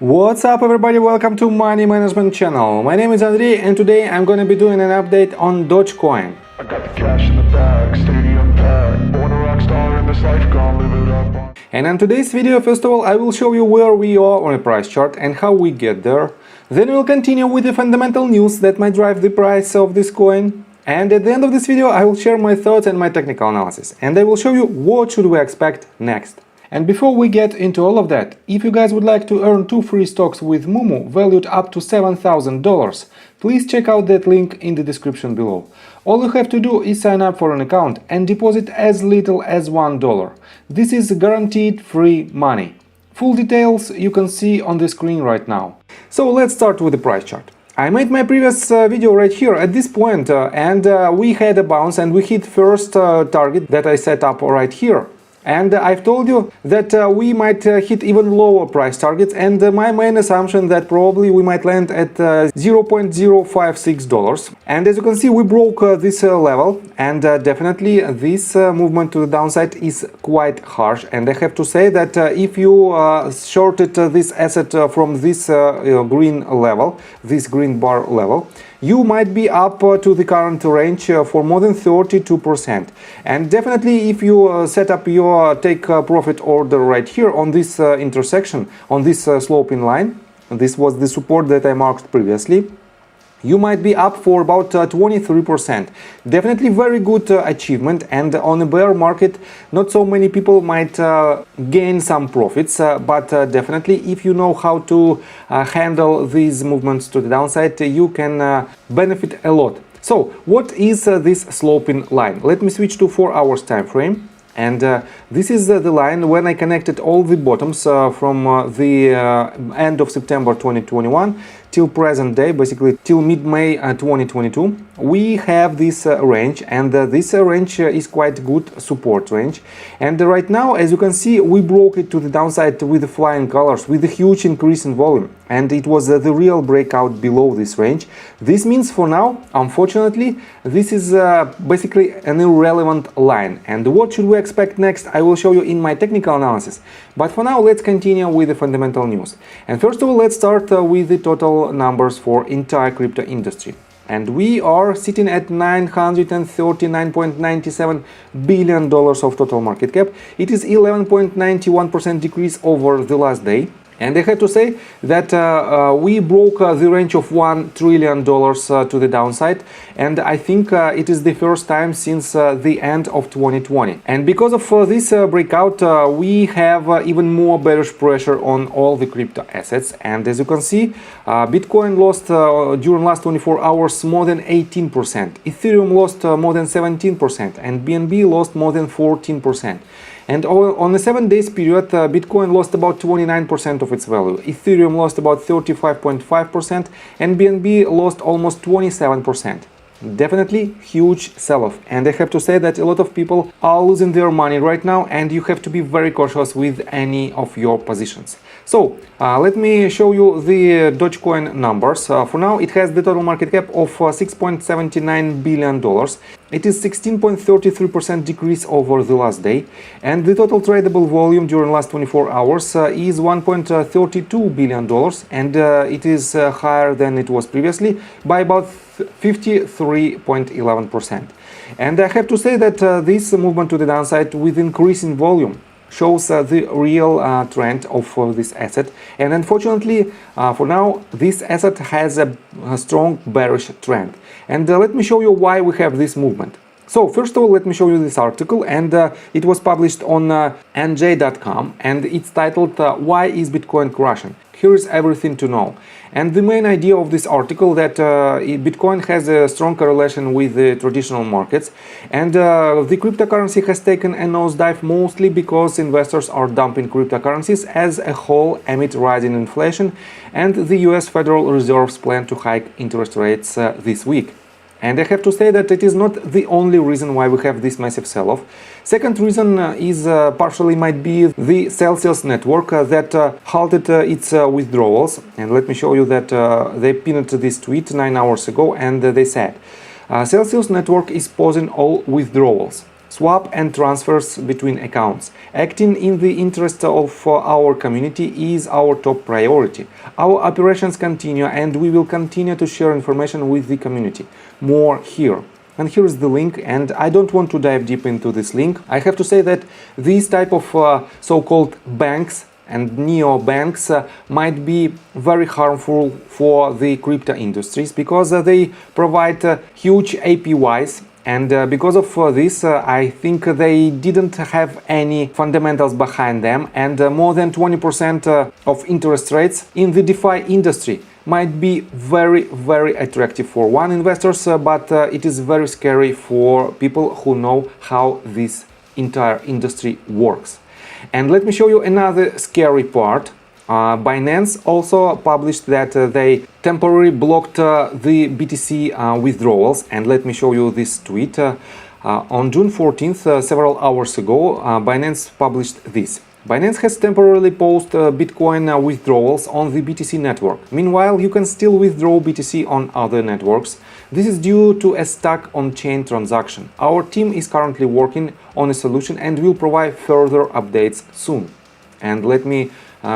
What's up everybody, welcome to Money Management channel. My name is Andrei and today I'm going to be doing an update on DOGECOIN. I got the cash in the bag, stadium packed, born a rock star in this life, gonna live it up. And in today's video, first of all, I will show you where we are on a price chart and how we get there. Then we'll continue with the fundamental news that might drive the price of this coin. And at the end of this video, I will share my thoughts and my technical analysis. And I will show you what should we expect next. And before we get into all of that, if you guys would like to earn 2 free stocks with Moomoo valued up to $7,000, please check out that link in the description below. All you have to do is sign up for an account and deposit as little as $1. This is guaranteed free money. Full details you can see on the screen right now. So let's start with the price chart. I made my previous video right here at this point and we had a bounce and we hit first target that I set up right here. And I've told you that we might hit even lower price targets, and my main assumption that probably we might land at $0.056. And as you can see, we broke this level, and definitely this movement to the downside is quite harsh. And I have to say that if you shorted this asset from this green level, this green bar level, you might be up to the current range for more than 32%. And definitely if you set up your take profit order right here on this intersection, on this sloping line, this was the support that I marked previously, you might be up for about 23%. Definitely very good achievement, and on a bear market not so many people might gain some profits, but definitely if you know how to handle these movements to the downside, you can benefit a lot. So what is this sloping line? Let me switch to 4 hours time frame. And this is the line when I connected all the bottoms from the end of September 2021 till present day, basically till mid-May 2022. We have this range, and this range is quite good support range. And right now, as you can see, we broke it to the downside with the flying colors, with a huge increase in volume. And it was the real breakout below this range. This means for now, unfortunately, this is basically an irrelevant line. And what should we expect next, I will show you in my technical analysis. But for now, let's continue with the fundamental news. And first of all, let's start with the total numbers for entire crypto industry. And we are sitting at $939.97 billion of total market cap. It is 11.91% decrease over the last day. And I have to say that we broke the range of $1 trillion to the downside, and I think it is the first time since the end of 2020. And because of this breakout, we have even more bearish pressure on all the crypto assets. And as you can see, Bitcoin lost during last 24 hours more than 18%, Ethereum lost more than 17%, and BNB lost more than 14%. And on a 7 days period, Bitcoin lost about 29% of its value, Ethereum lost about 35.5%, and BNB lost almost 27%. Definitely huge sell-off, and I have to say that a lot of people are losing their money right now, and you have to be very cautious with any of your positions. So let me show you the DOGECOIN numbers. For now, it has the total market cap of $6.79 billion. It is 16.33% decrease over the last day, and the total tradable volume during last 24 hours is $1.32 billion, and it is higher than it was previously by about 53.11%. And I have to say that this movement to the downside with increasing volume shows the real trend of this asset. And unfortunately, for now, this asset has a strong bearish trend. And let me show you why we have this movement. So first of all, let me show you this article, and it was published on nj.com, and it's titled "Why is Bitcoin crashing?" Here is everything to know. And the main idea of this article that Bitcoin has a strong correlation with the traditional markets, and the cryptocurrency has taken a nosedive mostly because investors are dumping cryptocurrencies as a whole amid rising inflation, and the US Federal Reserve's plan to hike interest rates this week. And I have to say that it is not the only reason why we have this massive sell-off. Second reason is partially might be the Celsius network that halted its withdrawals. And let me show you that they pinned this tweet 9 hours ago, and they said, Celsius network is pausing all withdrawals. swap and transfers between accounts. Acting in the interest of our community is our top priority. Our operations continue and we will continue to share information with the community. More here. And here's the link, and I don't want to dive deep into this link. I have to say that these type of so-called banks and neo-banks might be very harmful for the crypto industries because they provide huge APYs. And because of this, I think they didn't have any fundamentals behind them, and more than 20% of interest rates in the DeFi industry might be very attractive for one investors, but it is very scary for people who know how this entire industry works. And let me show you another scary part. Binance also published that they temporarily blocked the BTC withdrawals, and let me show you this tweet. On June 14th, several hours ago, Binance published this. Binance has temporarily paused Bitcoin withdrawals on the BTC network. Meanwhile, you can still withdraw BTC on other networks. This is due to a stuck on-chain transaction. Our team is currently working on a solution and will provide further updates soon. And let me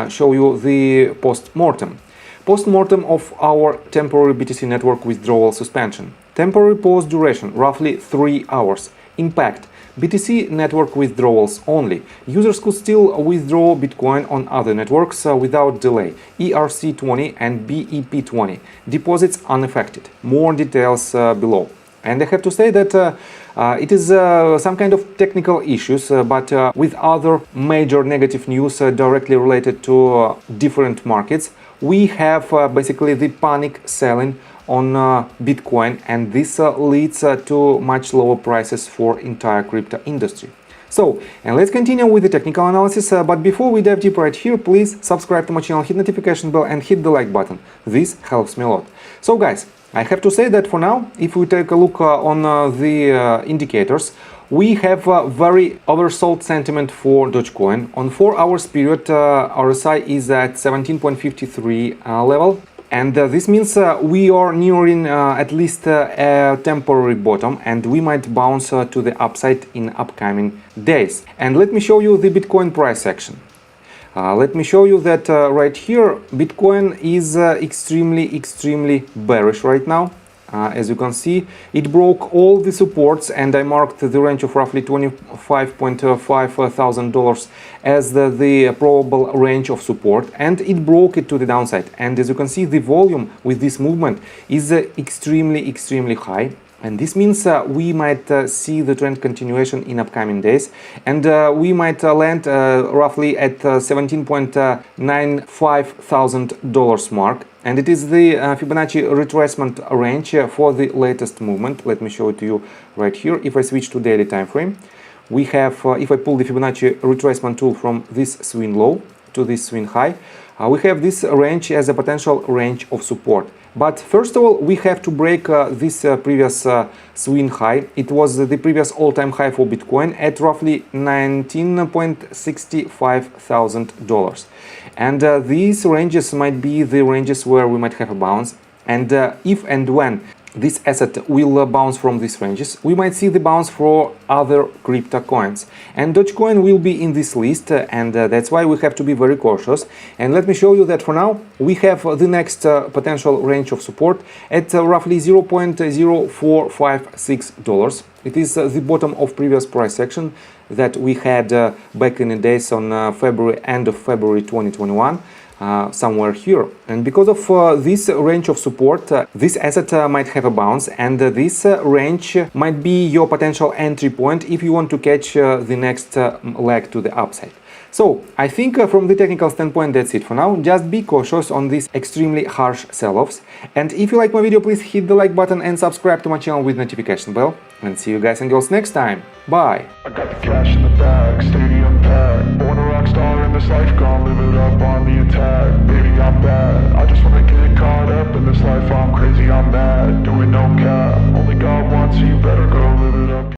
show you the post-mortem. Post-mortem of our temporary BTC network withdrawal suspension. Temporary pause duration, roughly 3 hours. Impact. BTC network withdrawals only. Users could still withdraw Bitcoin on other networks without delay. ERC20 and BEP20. Deposits unaffected. More details below. And I have to say that it is some kind of technical issues, but with other major negative news directly related to different markets, we have basically the panic selling on Bitcoin, and this leads to much lower prices for entire crypto industry. So, and let's continue with the technical analysis, but before we dive deep right here, please subscribe to my channel, hit notification bell and hit the like button. This helps me a lot. So guys, I have to say that for now, if we take a look on the indicators, we have very oversold sentiment for Dogecoin. On 4 hours period, RSI is at 17.53 level. And this means we are nearing at least a temporary bottom, and we might bounce to the upside in upcoming days. And let me show you the Bitcoin price action. Let me show you that right here, Bitcoin is extremely bearish right now. As you can see, it broke all the supports, and I marked the range of roughly $25.5 thousand as the probable range of support, and it broke it to the downside. And as you can see, the volume with this movement is extremely high. And this means we might see the trend continuation in upcoming days, and we might land roughly at $17.95 thousand mark. And it is the Fibonacci retracement range for the latest movement. Let me show it to you right here. If I switch to daily time frame, we have, if I pull the Fibonacci retracement tool from this swing low to this swing high, we have this range as a potential range of support. But first of all, we have to break this previous swing high. It was the previous all-time high for Bitcoin at roughly $19.65 thousand. And these ranges might be the ranges where we might have a bounce. And if and when this asset will bounce from these ranges, we might see the bounce for other crypto coins. And Dogecoin will be in this list, and that's why we have to be very cautious. And let me show you that for now, we have the next potential range of support at roughly $0.0456. It is the bottom of previous price action that we had back in the days on end of February 2021. Somewhere here. And because of this range of support, this asset might have a bounce, and this range might be your potential entry point if you want to catch the next leg to the upside. So I think from the technical standpoint, that's it for now. Just be cautious on these extremely harsh sell-offs. And if you like my video, please hit the like button and subscribe to my channel with notification bell. And see you guys and girls next time. Bye! I got the cash in the bag, stadium packed. Born a rock star in this life, gonna live it up on the attack. Baby, I'm bad. I just wanna get caught up in this life. I'm crazy, I'm mad. Doing no cap. Only God wants you, better go live it up.